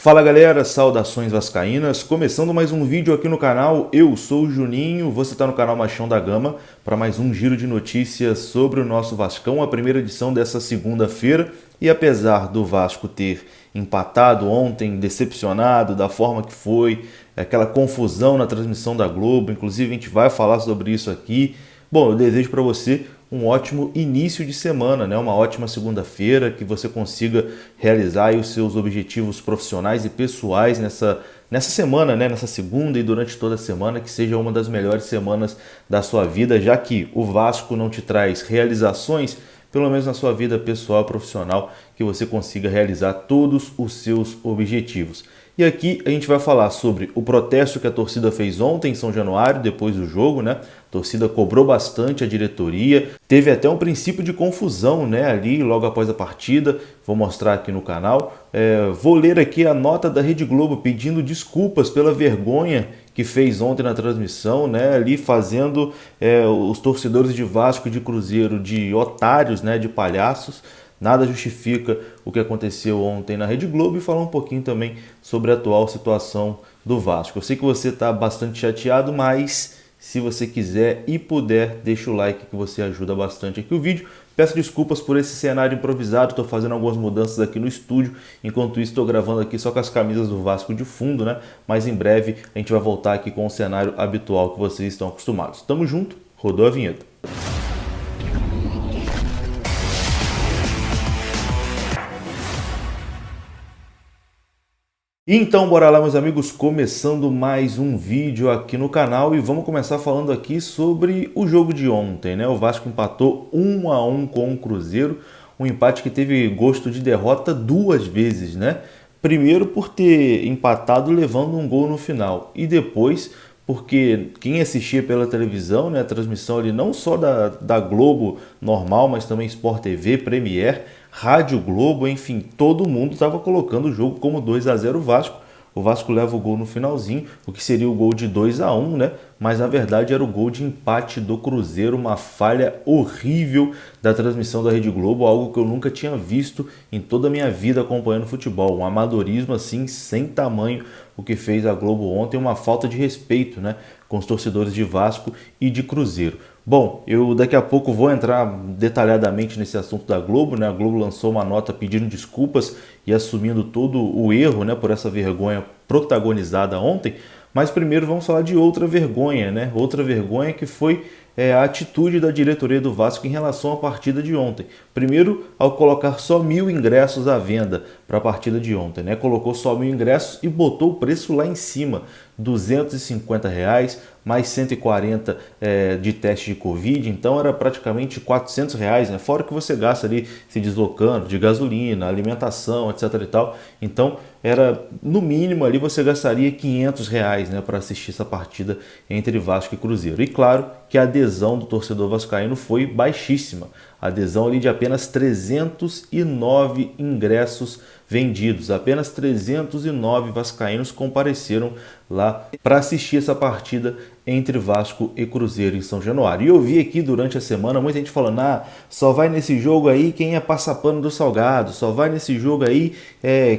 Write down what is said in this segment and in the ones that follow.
Fala galera, saudações vascaínas, começando mais um vídeo aqui no canal. Eu sou o Juninho, você está no canal Machão da Gama para mais um giro de notícias sobre o nosso Vascão, a primeira edição dessa segunda-feira. E apesar do Vasco ter empatado ontem, decepcionado da forma que foi, aquela confusão na transmissão da Globo, inclusive a gente vai falar sobre isso aqui. Bom, eu desejo para você um ótimo início de semana, né? Uma ótima segunda-feira, que você consiga realizar aí os seus objetivos profissionais e pessoais nessa semana, né? Nessa segunda e durante toda a semana, que seja uma das melhores semanas da sua vida, já que o Vasco não te traz realizações, pelo menos na sua vida pessoal e profissional, que você consiga realizar todos os seus objetivos. E aqui a gente vai falar sobre o protesto que a torcida fez ontem em São Januário, depois do jogo, né? A torcida cobrou bastante a diretoria, teve até um princípio de confusão, né? Ali logo após a partida, vou mostrar aqui no canal. Vou ler aqui a nota da Rede Globo pedindo desculpas pela vergonha que fez ontem na transmissão, né? Ali fazendo os torcedores de Vasco e de Cruzeiro de otários, né? De palhaços. Nada justifica o que aconteceu ontem na Rede Globo e falar um pouquinho também sobre a atual situação do Vasco. Eu sei que você está bastante chateado, mas se você quiser e puder, deixa o like que você ajuda bastante aqui o vídeo. Peço desculpas por esse cenário improvisado, estou fazendo algumas mudanças aqui no estúdio, enquanto isso estou gravando aqui só com as camisas do Vasco de fundo, né? Mas em breve a gente vai voltar aqui com o cenário habitual que vocês estão acostumados. Tamo junto, rodou a vinheta. Então bora lá, meus amigos, começando mais um vídeo aqui no canal e vamos começar falando aqui sobre o jogo de ontem, né? O Vasco empatou 1-1 com o Cruzeiro, um empate que teve gosto de derrota duas vezes, né? Primeiro por ter empatado levando um gol no final e depois porque quem assistia pela televisão, né, a transmissão ali não só da Globo normal, mas também Sport TV, Premier, Rádio Globo, enfim, todo mundo estava colocando o jogo como 2-0 Vasco. O Vasco leva o gol no finalzinho, o que seria o gol de 2-1, né? Mas na verdade era o gol de empate do Cruzeiro, uma falha horrível da transmissão da Rede Globo, algo que eu nunca tinha visto em toda a minha vida acompanhando futebol. Um amadorismo assim sem tamanho o que fez a Globo ontem, uma falta de respeito, né, com os torcedores de Vasco e de Cruzeiro. Bom, eu daqui a pouco vou entrar detalhadamente nesse assunto da Globo, né? A Globo lançou uma nota pedindo desculpas e assumindo todo o erro, né, por essa vergonha protagonizada ontem. Mas primeiro vamos falar de outra vergonha, né? Outra vergonha que foi a atitude da diretoria do Vasco em relação à partida de ontem. Primeiro, ao colocar só 1.000 ingressos à venda para a partida de ontem, né? Colocou só 1.000 ingressos e botou o preço lá em cima, R$250, mais 140 de teste de Covid, então era praticamente R$400, né? Fora que você gasta ali se deslocando, de gasolina, alimentação, etc e tal. Então era, no mínimo ali você gastaria R$500, né, para assistir essa partida entre Vasco e Cruzeiro. E claro que a adesão do torcedor vascaíno foi baixíssima. A adesão ali de apenas 309 ingressos vendidos. Apenas 309 vascaínos compareceram lá para assistir essa partida entre Vasco e Cruzeiro em São Januário. E eu vi aqui durante a semana muita gente falando: só vai nesse jogo aí quem é passapano do Salgado, só vai nesse jogo aí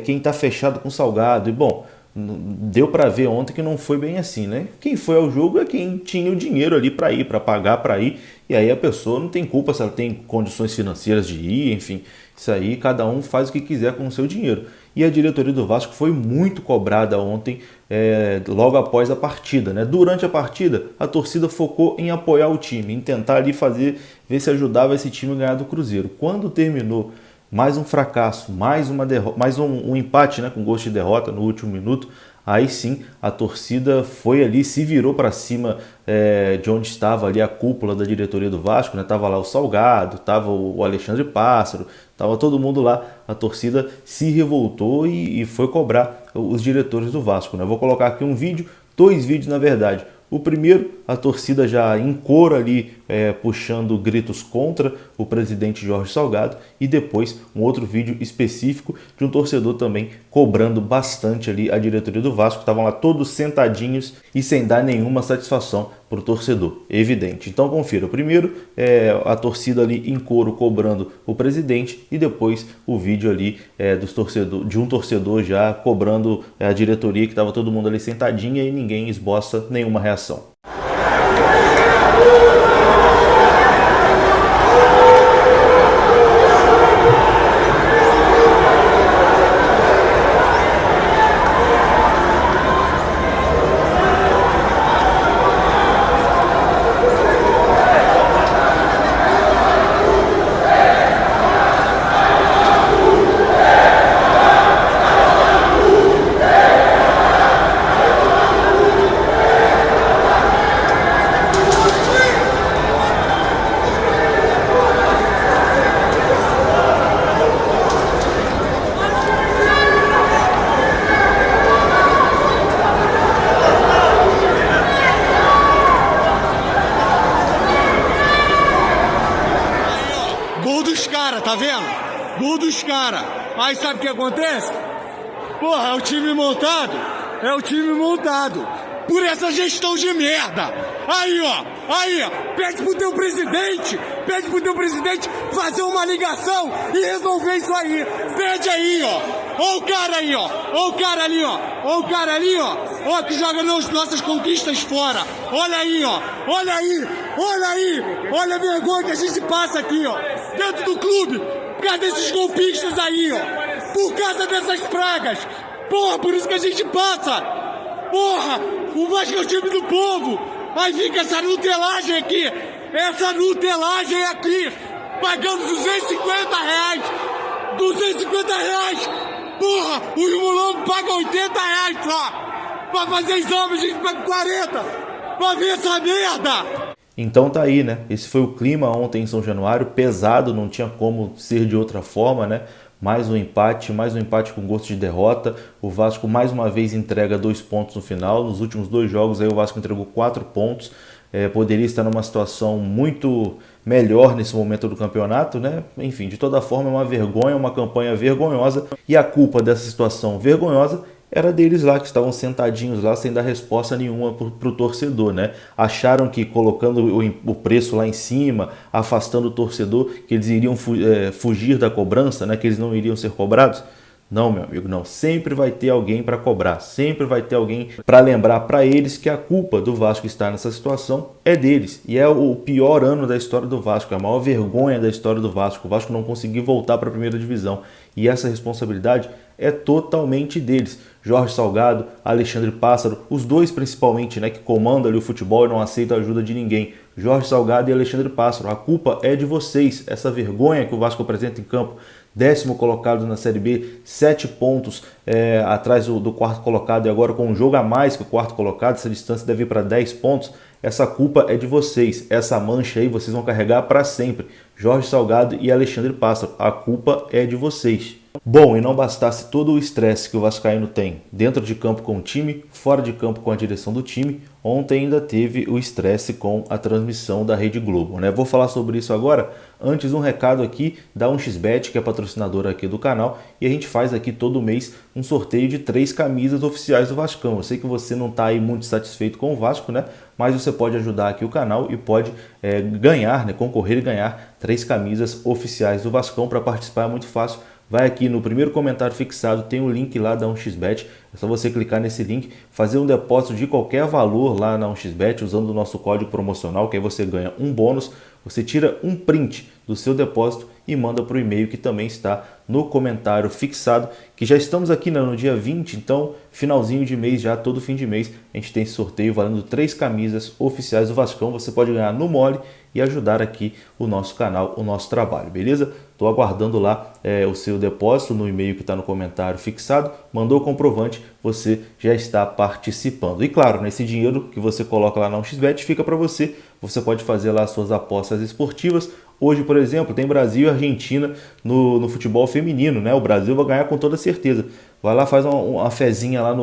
quem tá fechado com o Salgado. E bom, deu para ver ontem que não foi bem assim, né? Quem foi ao jogo é quem tinha o dinheiro ali para ir, para pagar para ir. E aí a pessoa não tem culpa se ela tem condições financeiras de ir, enfim. Isso aí cada um faz o que quiser com o seu dinheiro. E a diretoria do Vasco foi muito cobrada ontem, logo após a partida, né? Durante a partida, a torcida focou em apoiar o time, em tentar ali ver se ajudava esse time a ganhar do Cruzeiro. Quando terminou, mais um fracasso, mais um empate, né, com gosto de derrota no último minuto. Aí sim a torcida foi ali, se virou para cima de onde estava ali a cúpula da diretoria do Vasco, né? Tava lá o Salgado, tava o Alexandre Pássaro, tava todo mundo lá. A torcida se revoltou e foi cobrar os diretores do Vasco, né? Vou colocar aqui um vídeo, dois vídeos na verdade. O primeiro, a torcida já em coro ali, puxando gritos contra o presidente Jorge Salgado, e depois um outro vídeo específico de um torcedor também cobrando bastante ali a diretoria do Vasco. Estavam lá todos sentadinhos e sem dar nenhuma satisfação para o torcedor, evidente. Então confira, primeiro a torcida ali em coro cobrando o presidente e depois o vídeo ali de um torcedor já cobrando a diretoria, que estava todo mundo ali sentadinha e ninguém esboça nenhuma reação. Gol dos caras, tá vendo? Gol dos caras. Aí sabe o que acontece? Porra, é o time montado. É o time montado. Por essa gestão de merda. Aí, ó. Pede pro teu presidente fazer uma ligação e resolver isso aí. Pede aí, ó. Ó o cara aí, ó. Ó o cara ali, ó. Ó o cara ali, ó. Ó, que joga nossas conquistas fora. Olha aí, ó. Olha aí. Olha aí. Olha a vergonha que a gente passa aqui, ó. Dentro do clube. Por causa desses golpistas aí, ó. Por causa dessas pragas. Porra, por isso que a gente passa. Porra, o Vasco é o time do povo. Aí fica essa nutelagem aqui. Essa nutelagem aqui. Pagando R$250. R$250. Porra, os mulambos pagam R$80 só. Pra fazer exame, a gente paga 40. Pra ver essa merda. Então tá aí, né? Esse foi o clima ontem em São Januário, pesado, não tinha como ser de outra forma, né? Mais um empate com gosto de derrota. O Vasco mais uma vez entrega 2 pontos no final. Nos últimos 2 jogos aí o Vasco entregou 4 pontos. Poderia estar numa situação muito melhor nesse momento do campeonato, né? Enfim, de toda forma é uma vergonha, uma campanha vergonhosa. E a culpa dessa situação vergonhosa era deles lá, que estavam sentadinhos lá sem dar resposta nenhuma para o torcedor, né? Acharam que colocando o preço lá em cima, afastando o torcedor, que eles iriam fugir da cobrança, né? Que eles não iriam ser cobrados. Não, meu amigo, não. Sempre vai ter alguém para cobrar, sempre vai ter alguém para lembrar para eles que a culpa do Vasco estar nessa situação é deles. E é o pior ano da história do Vasco, é a maior vergonha da história do Vasco. O Vasco não conseguiu voltar para a primeira divisão. E essa responsabilidade é totalmente deles. Jorge Salgado, Alexandre Pássaro, os dois principalmente, né, que comandam ali o futebol e não aceitam a ajuda de ninguém. Jorge Salgado e Alexandre Pássaro, a culpa é de vocês. Essa vergonha que o Vasco apresenta em campo. 10º colocado na Série B, 7 pontos atrás do 4º colocado, e agora com um jogo a mais que o 4º colocado, essa distância deve ir para 10 pontos. Essa culpa é de vocês, essa mancha aí vocês vão carregar para sempre. Jorge Salgado e Alexandre Pássaro, a culpa é de vocês. Bom, e não bastasse todo o estresse que o vascaíno tem dentro de campo com o time, fora de campo com a direção do time, ontem ainda teve o estresse com a transmissão da Rede Globo, né? Vou falar sobre isso agora. Antes, um recado aqui da 1xBet, que é patrocinadora aqui do canal, e a gente faz aqui todo mês um sorteio de 3 camisas oficiais do Vascão. Eu sei que você não está aí muito satisfeito com o Vasco, né? Mas você pode ajudar aqui o canal e pode ganhar, né? Concorrer e ganhar 3 camisas oficiais do Vascão. Para participar é muito fácil. Vai aqui no primeiro comentário fixado, tem o link lá da 1xBet, é só você clicar nesse link, fazer um depósito de qualquer valor lá na 1xBet usando o nosso código promocional, que aí você ganha um bônus, você tira um print do seu depósito e manda para o e-mail que também está no comentário fixado, que já estamos aqui no dia 20, então finalzinho de mês já, todo fim de mês, a gente tem esse sorteio valendo 3 camisas oficiais do Vascão, você pode ganhar no mole e ajudar aqui o nosso canal, o nosso trabalho, beleza? Estou aguardando lá o seu depósito no e-mail que está no comentário fixado, mandou o comprovante, você já está participando. E claro, nesse dinheiro que você coloca lá na 1xBet fica para você, você pode fazer lá as suas apostas esportivas. Hoje, por exemplo, tem Brasil e Argentina no futebol feminino, né? O Brasil vai ganhar com toda certeza. Vai lá, faz uma fezinha lá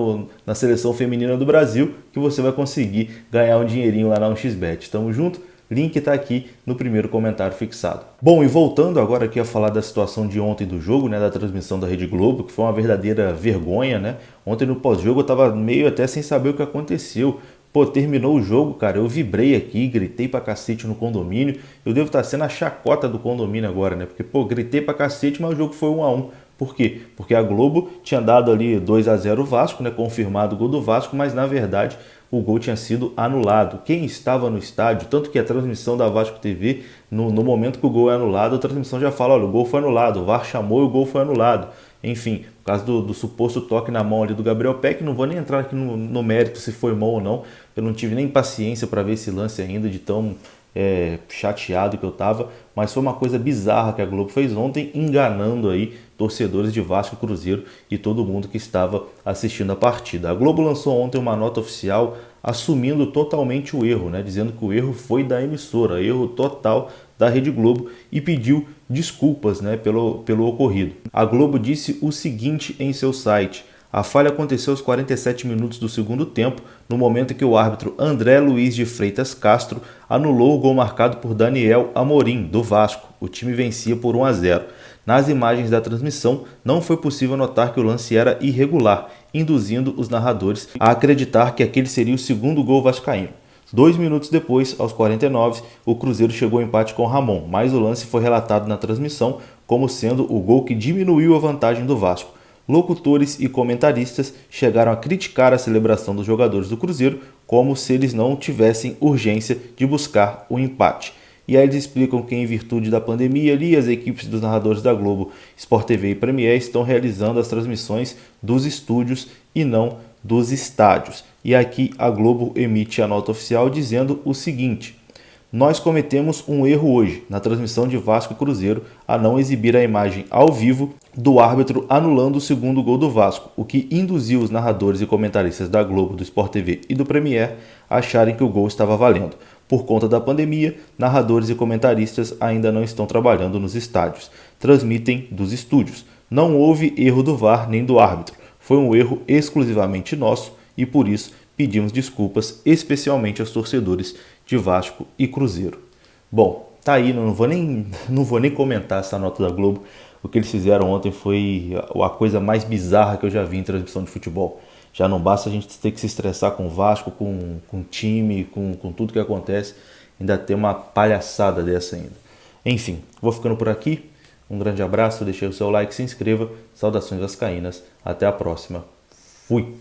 na seleção feminina do Brasil que você vai conseguir ganhar um dinheirinho lá na 1xBet. Tamo junto? Link está aqui no primeiro comentário fixado. Bom, e voltando agora aqui a falar da situação de ontem do jogo, né, da transmissão da Rede Globo, que foi uma verdadeira vergonha, né? Ontem no pós-jogo eu estava meio até sem saber o que aconteceu. Pô, terminou o jogo, cara, eu vibrei aqui, gritei pra cacete no condomínio. Eu devo estar sendo a chacota do condomínio agora, né? Porque, pô, gritei pra cacete, mas o jogo foi 1-1. Por quê? Porque a Globo tinha dado ali 2-0 o Vasco, né? Confirmado o gol do Vasco, mas na verdade o gol tinha sido anulado. Quem estava no estádio, tanto que a transmissão da Vasco TV, no momento que o gol é anulado, a transmissão já fala, olha, o gol foi anulado, o VAR chamou e o gol foi anulado. Enfim, por causa do suposto toque na mão ali do Gabriel Peck, não vou nem entrar aqui no mérito se foi mão ou não, eu não tive nem paciência para ver esse lance ainda, de tão chateado que eu tava, mas foi uma coisa bizarra que a Globo fez ontem, enganando aí torcedores de Vasco e Cruzeiro e todo mundo que estava assistindo a partida. A Globo lançou ontem uma nota oficial assumindo totalmente o erro, né, dizendo que o erro foi da emissora, erro total da Rede Globo, e pediu desculpas, né, pelo ocorrido. A Globo disse o seguinte em seu site: a falha aconteceu aos 47 minutos do segundo tempo, no momento em que o árbitro André Luiz de Freitas Castro anulou o gol marcado por Daniel Amorim, do Vasco. O time vencia por 1-0. Nas imagens da transmissão, não foi possível notar que o lance era irregular, induzindo os narradores a acreditar que aquele seria o segundo gol vascaíno. 2 minutos depois, aos 49, o Cruzeiro chegou ao empate com Ramon, mas o lance foi relatado na transmissão como sendo o gol que diminuiu a vantagem do Vasco. Locutores e comentaristas chegaram a criticar a celebração dos jogadores do Cruzeiro como se eles não tivessem urgência de buscar o empate. E aí eles explicam que, em virtude da pandemia, ali, as equipes dos narradores da Globo, Sport TV e Premier estão realizando as transmissões dos estúdios e não dos estádios. E aqui a Globo emite a nota oficial dizendo o seguinte: nós cometemos um erro hoje, na transmissão de Vasco e Cruzeiro, a não exibir a imagem ao vivo do árbitro anulando o segundo gol do Vasco, o que induziu os narradores e comentaristas da Globo, do Sport TV e do Premier a acharem que o gol estava valendo. Por conta da pandemia, narradores e comentaristas ainda não estão trabalhando nos estádios, transmitem dos estúdios. Não houve erro do VAR nem do árbitro, foi um erro exclusivamente nosso e por isso pedimos desculpas especialmente aos torcedores de Vasco e Cruzeiro. Bom, tá aí, não vou nem comentar essa nota da Globo. O que eles fizeram ontem foi a coisa mais bizarra que eu já vi em transmissão de futebol. Já não basta a gente ter que se estressar com o Vasco, com o time, com tudo que acontece, ainda tem uma palhaçada dessa ainda. Enfim, vou ficando por aqui. Um grande abraço, deixe o seu like, se inscreva. Saudações vascaínas. Até a próxima. Fui!